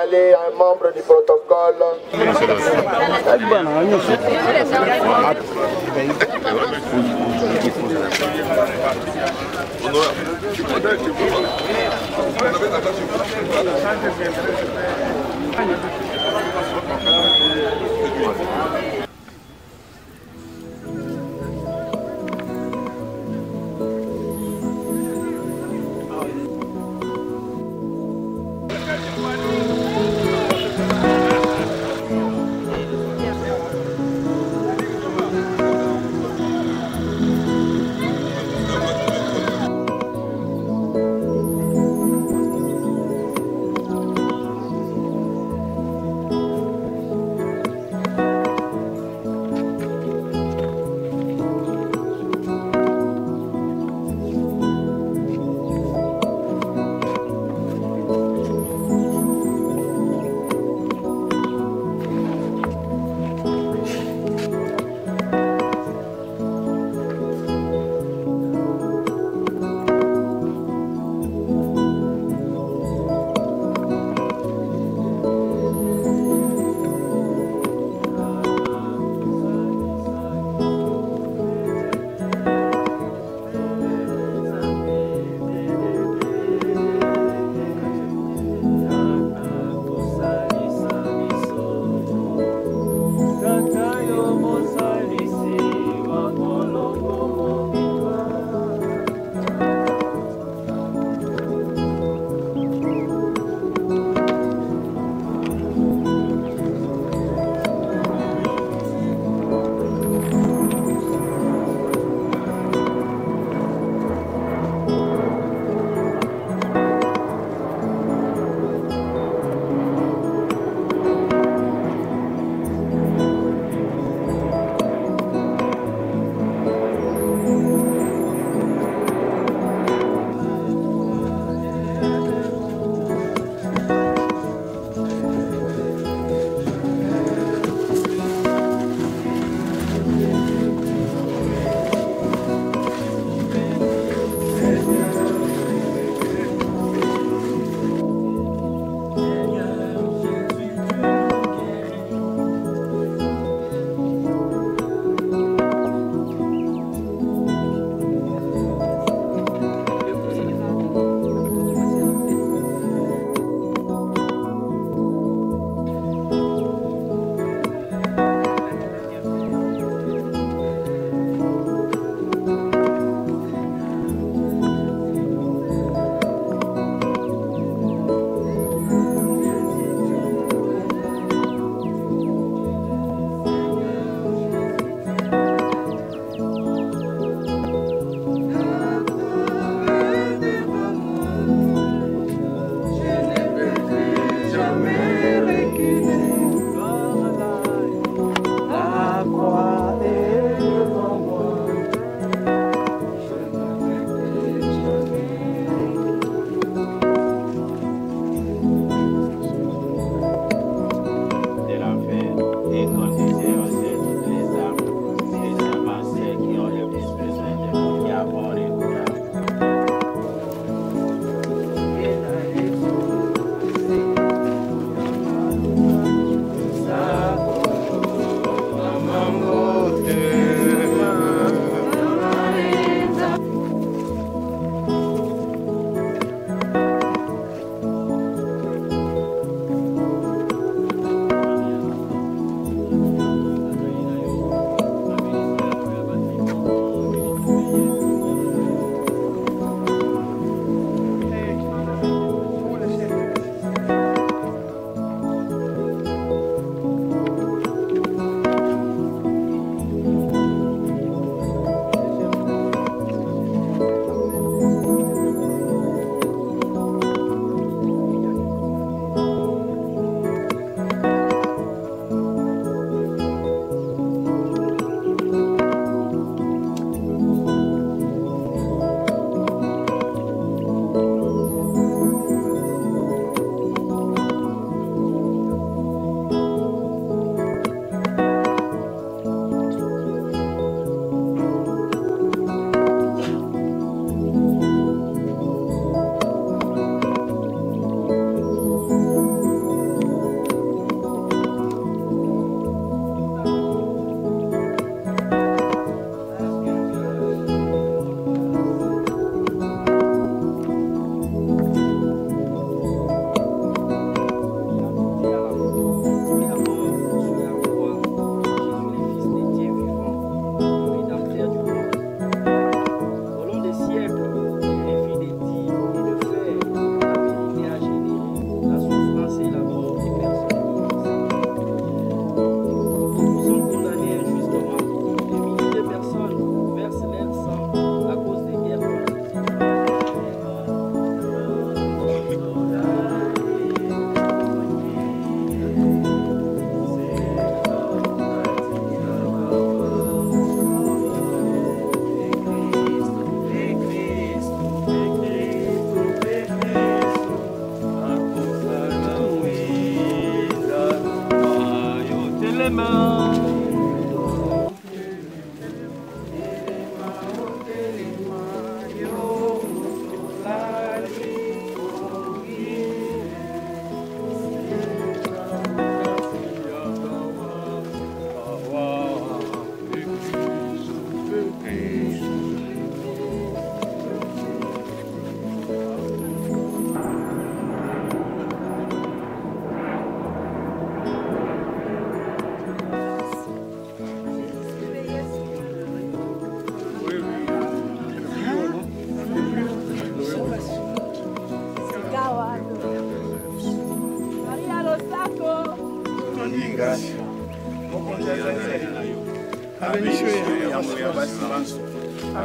aller un membre du protocole.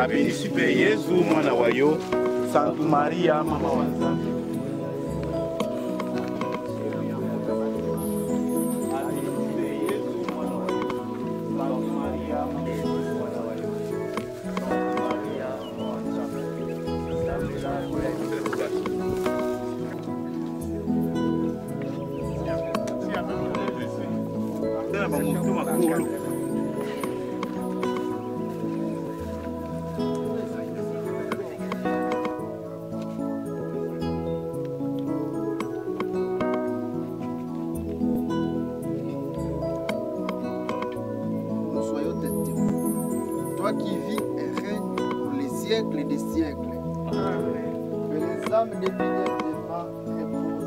Abenisibe Yesu mwana wa yo, Santa Maria mama wa Nzambe. Toi qui vis et règnes pour les siècles des siècles. Amen. Que les âmes des fidèles devant reposent.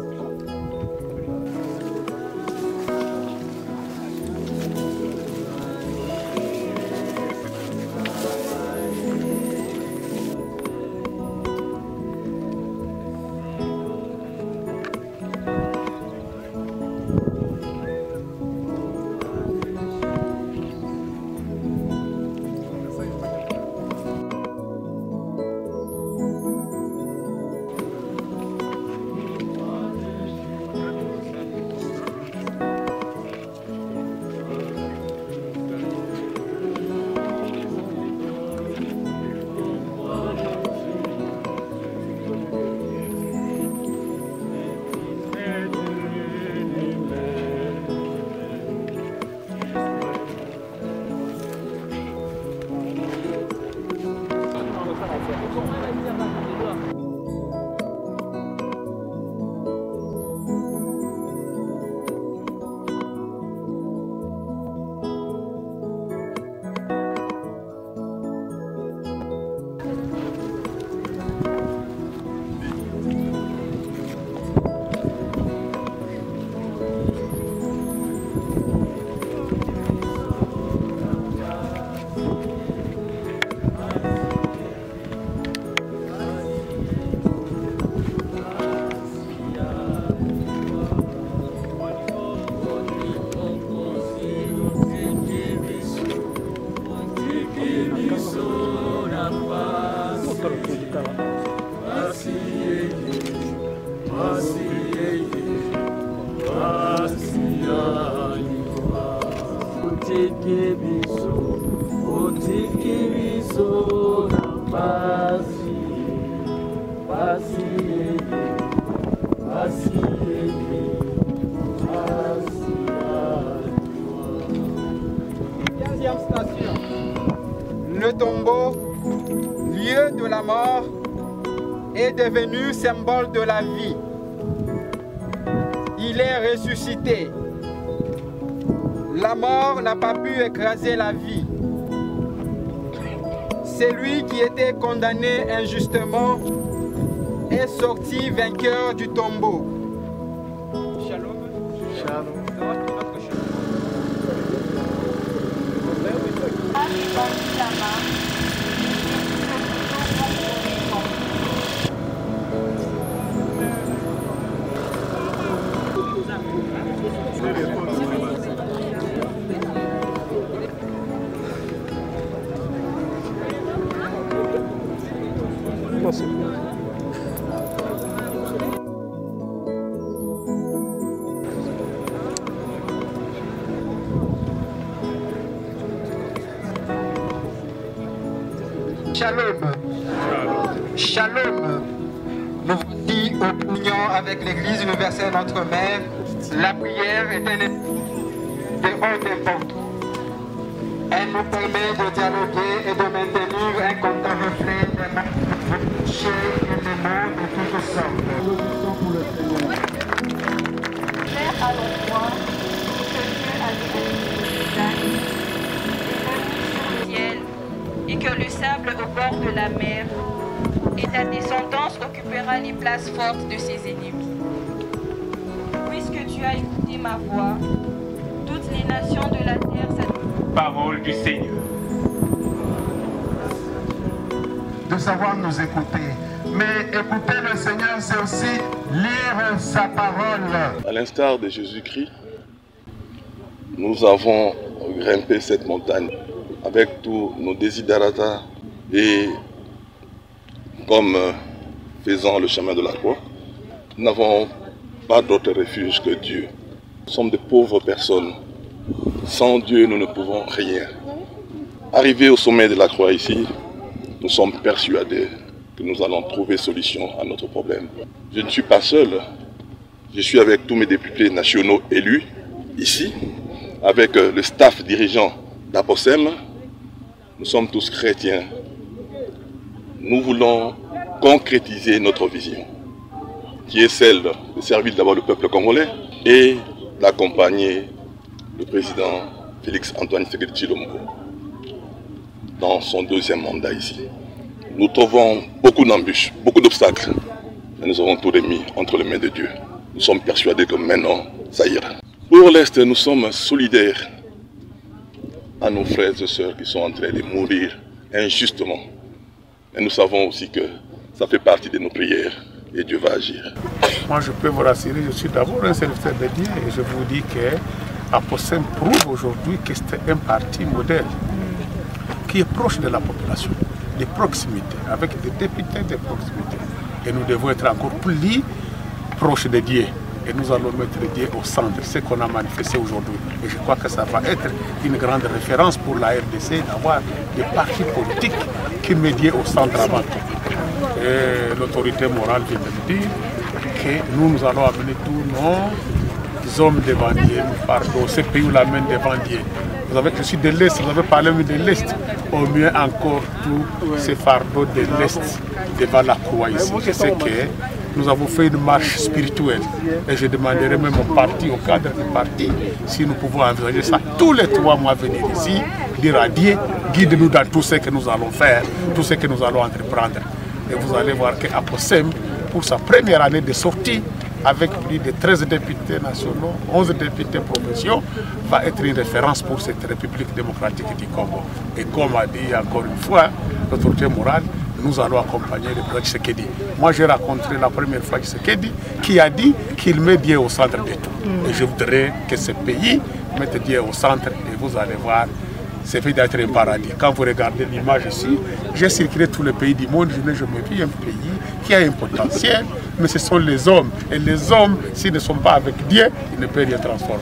Le tombeau, lieu de la mort, est devenu symbole de la vie. Il est ressuscité. La mort n'a pas pu écraser la vie. Celui qui était condamné injustement est sorti vainqueur du tombeau. Shalom. Shalom. Shalom. Shalom. Nous voici au union avec l'Église universelle notre Mère. La prière est un de haut niveau. Elle nous permet de dialoguer et de maintenir un contact reflet des marchés et des mots de toutes sortes. Claire à l'endroit que Dieu a désigné ciel et que le sable au bord de la mer et ta descendance occupera les places fortes de ses ennemis. Puisque tu as écouté ma voix, toutes les nations de la terre s'admirent. Parole du Seigneur. De savoir nous écouter. Mais écouter le Seigneur, c'est aussi lire sa parole. À l'instar de Jésus-Christ, nous avons grimpé cette montagne avec tous nos desiderata et comme faisant le chemin de la croix, nous n'avons pas d'autre refuge que Dieu. Nous sommes de pauvres personnes. Sans Dieu, nous ne pouvons rien. Arrivés au sommet de la croix ici, nous sommes persuadés que nous allons trouver solution à notre problème. Je ne suis pas seul. Je suis avec tous mes députés nationaux élus ici, avec le staff dirigeant d'Aposem. Nous sommes tous chrétiens. Nous voulons concrétiser notre vision, qui est celle de servir d'abord le peuple congolais et d'accompagner le président Félix Antoine Tshisekedi Tshilombo dans son deuxième mandat ici. Nous trouvons beaucoup d'embûches, beaucoup d'obstacles, mais nous avons tout remis entre les mains de Dieu. Nous sommes persuadés que maintenant, ça ira. Pour l'Est, nous sommes solidaires à nos frères et sœurs qui sont en train de mourir injustement. Et nous savons aussi que ça fait partie de nos prières et Dieu va agir. Moi, je peux vous rassurer, je suis d'abord un serviteur de Dieu et je vous dis que Aposem prouve aujourd'hui que c'est un parti modèle qui est proche de la population, de proximité, avec des députés de proximité. Et nous devons être encore plus proches de Dieu. Et nous allons mettre Dieu au centre, ce qu'on a manifesté aujourd'hui. Et je crois que ça va être une grande référence pour la RDC d'avoir des partis politiques qui mettent Dieu au centre avant tout. Et l'autorité morale vient de dire que nous allons amener tous nos hommes devant Dieu, pardon, ce pays où la main devant Dieu. Vous avez reçu de l'Est, vous avez parlé de l'Est, au mieux encore tous ces fardeaux de l'Est devant la croix ici. Je sais que nous avons fait une marche spirituelle et je demanderai même au parti, au cadre du parti, si nous pouvons envisager ça tous les 3 mois venir ici, dire à Dieu, guide-nous dans tout ce que nous allons faire, tout ce que nous allons entreprendre. Et vous allez voir qu'Aposem, pour sa première année de sortie, avec plus de 13 députés nationaux, 11 députés provinciaux, va être une référence pour cette République démocratique du Congo. Et comme a dit encore une fois l'autorité morale, nous allons accompagner le président Tshisekedi. Moi, j'ai rencontré la première fois Tshisekedi qui a dit qu'il met Dieu au centre de tout. Et je voudrais que ce pays mette Dieu au centre et vous allez voir, c'est fait d'être un paradis. Quand vous regardez l'image ici, j'ai circulé tous les pays du monde, je me vis un pays qui a un potentiel, mais ce sont les hommes. Et les hommes, s'ils ne sont pas avec Dieu, ils ne peuvent rien transformer.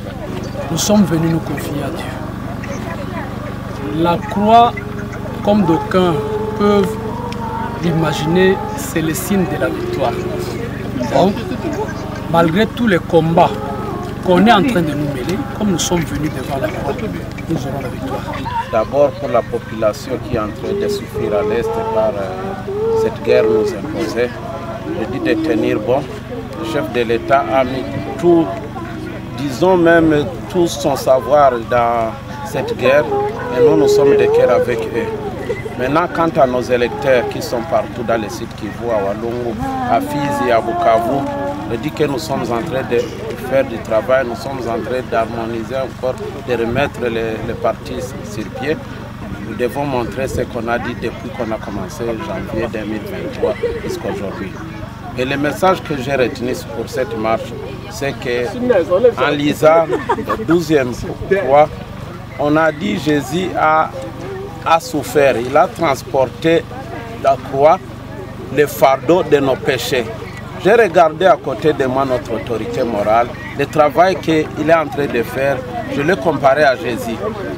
Nous sommes venus nous confier à Dieu. La croix, comme d'aucuns peuvent l'imaginer, c'est le signe de la victoire. Donc, malgré tous les combats qu'on est en train de nous mêler, comme nous sommes venus devant la croix, nous aurons la victoire. D'abord pour la population qui est en train de souffrir à l'Est par cette guerre nous imposée, je dis de tenir bon. Le chef de l'État a mis tout, disons même tout son savoir dans cette guerre et nous sommes de cœur avec eux. Maintenant, quant à nos électeurs qui sont partout dans les sites Kivu, à Walungu, à Fizi, à Bukavu, je dis que nous sommes en train de faire du travail, nous sommes en train d'harmoniser encore, de remettre les partis sur pied. Nous devons montrer ce qu'on a dit depuis qu'on a commencé janvier 2023 jusqu'à aujourd'hui. Et le message que j'ai retenu pour cette marche, c'est qu'en lisant le 12e croix, on a dit Jésus a souffert, il a transporté la croix, le fardeau de nos péchés. J'ai regardé à côté de moi notre autorité morale, le travail qu'il est en train de faire, je l'ai comparé à Jésus.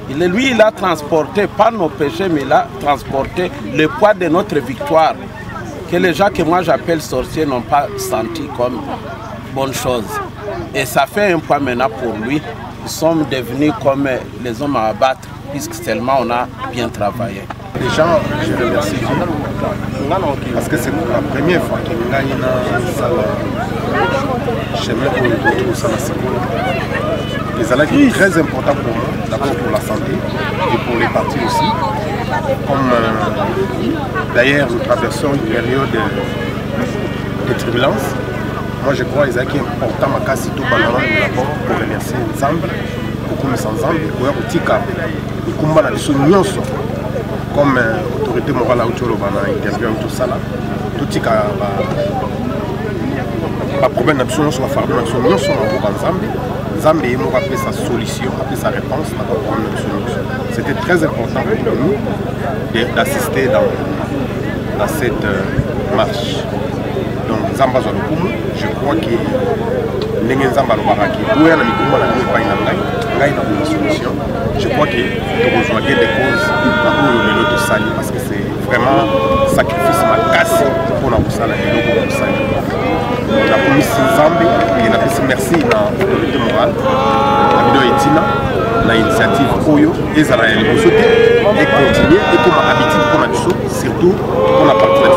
Lui, il a transporté, pas nos péchés, mais il a transporté le poids de notre victoire, que les gens que moi j'appelle sorciers n'ont pas senti comme bonne chose. Et ça fait un poids maintenant pour lui. nous sommes devenus comme les hommes à abattre, puisque tellement on a bien travaillé. Déjà, je remercie Dieu parce que c'est la première fois que nous gagnons chemin pour ça. Les alliés sont très importants pour moi, d'abord pour la santé et pour les partis aussi. Comme d'ailleurs nous traversons une période de turbulence, moi je crois que c'est important ma casse tout d'abord pour remercier ensemble, pour nous ensemble, pour nous combattre comme autorité morale à intervient tout ça là, tout ce qui a problème d'absence sur la farde nous sommes ensemble. Zambé nous rappelle sa solution, sa réponse à la problème d'absence. C'était très important pour nous d'assister dans cette marche. Donc Zamba Zalokumu, je crois que Zamba Lobaraki, je crois que nous rejoignons des causes pour le Sali parce que c'est vraiment sacrifice ma casse pour la Sali et le Sali. La commission Zambé et la merci à l'autorité morale, la vidéo Etina, l'initiative Oyo, et Zara et continuer et comme habitude pour la surtout pour la partie de la